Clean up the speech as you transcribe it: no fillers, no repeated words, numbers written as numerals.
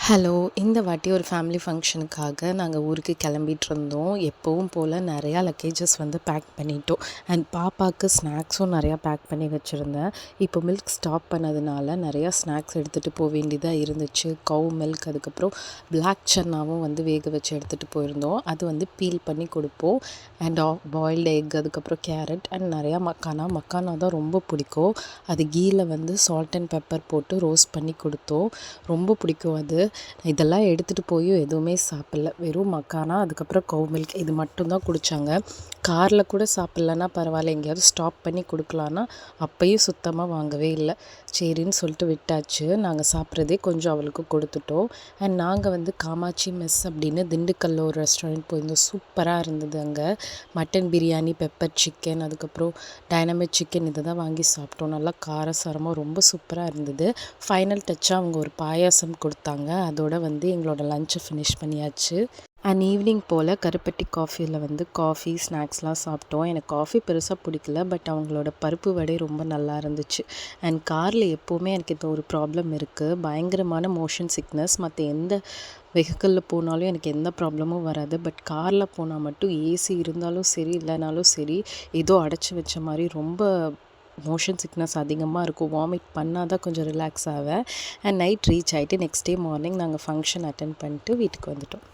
Hello! இந்த வாட்டி ஒரு ஃபேமிலி ஃபங்க்ஷனுக்காக நாங்க ஊருக்கு கிளம்பிட்டுருந்தோம். எப்பவும் போல நெறையா லக்கேஜஸ் வந்து பேக் பண்ணிட்டோம். அண்ட் பாப்பாவுக்கு ஸ்நாக்ஸும் நெறையா பேக் பண்ணி வச்சுருந்தேன். இப்போ மில்க் ஸ்டாப் பண்ணதுனால நெறையா ஸ்நாக்ஸ் எடுத்துகிட்டு போ வேண்டியதா இருந்துச்சு. கவ் மில்க், அதுக்கப்புறம் பிளாக் சன்னாவும் வந்து வேக வச்சு எடுத்துகிட்டு போயிருந்தோம். அது வந்து பீல் பண்ணி கொடுப்போம். அண்ட் பாயில்டு எக், அதுக்கப்புறம் கேரட் அண்ட் நெறையா மக்கானா. மக்கானா தான் ரொம்ப பிடிக்கும். அது கீல வந்து சால்ட் அண்ட் பெப்பர் போட்டு ரோஸ்ட் பண்ணி கொடுத்தோம். ரொம்ப பிடிக்கும் அது. இதெல்லாம் எடுத்துகிட்டு போயும் எதுவுமே சாப்பிடல. வெறும் மக்கானா, அதுக்கப்புறம் கவ் மில்க் இது மட்டும் தான் குடித்தாங்க. காரில் கூட சாப்பிட்லன்னா பரவாயில்ல, எங்கேயாவது ஸ்டாப் பண்ணி கொடுக்கலான்னா அப்பயும் சுத்தமாக வாங்கவே இல்லை. சரின்னு சொல்லிட்டு விட்டாச்சு. நாங்கள் சாப்பிட்றதே கொஞ்சம் அவளுக்கு கொடுத்துட்டோம். அண்ட் நாங்கள் வந்து காமாட்சி மெஸ் அப்படின்னு திண்டுக்கல்லில் ஒரு ரெஸ்டாரண்ட் போயிருந்தோம். சூப்பராக இருந்தது அங்கே. மட்டன் பிரியாணி, பெப்பர் சிக்கன், அதுக்கப்புறம் டைனமிக் சிக்கன் இதை தான் வாங்கி சாப்பிட்டோம். நல்லா காரசாரமாக ரொம்ப சூப்பராக இருந்தது. ஃபைனல் டச்சாக அவங்க ஒரு பாயாசம் கொடுத்தாங்க. அதோட வந்து எங்களோட லஞ்சை ஃபினிஷ் பண்ணியாச்சு. அண்ட் ஈவினிங் போல் கருப்பட்டி காஃபியில் வந்து காஃபி, ஸ்நாக்ஸ்லாம் சாப்பிட்டோம். எனக்கு காஃபி பெருசாக பிடிக்கல. பட் அவங்களோட பருப்பு வடை ரொம்ப நல்லா இருந்துச்சு. அண்ட் காரில் எப்போவுமே எனக்கு இந்த ஒரு ப்ராப்ளம் இருக்குது. பயங்கரமான மோஷன் சிக்னஸ். மற்ற எந்த வெஹிக்கிளில் போனாலும் எனக்கு எந்த ப்ராப்ளமும் வராது. பட் காரில் போனால் மட்டும் ஏசி இருந்தாலும் சரி, இல்லைனாலும் சரி, ஏதோ அடைச்சி வச்ச மாதிரி ரொம்ப மோஷன் சிக்னஸ் அதிகமாக இருக்கும். வாமிட் பண்ணால் தான் கொஞ்சம் ரிலாக்ஸ் ஆவேன். அண்ட் நைட் ரீச் ஆகிட்டு நெக்ஸ்ட் டே மார்னிங் நாங்கள் ஃபங்க்ஷன் அட்டெண்ட் பண்ணிட்டு வீட்டுக்கு வந்துட்டோம்.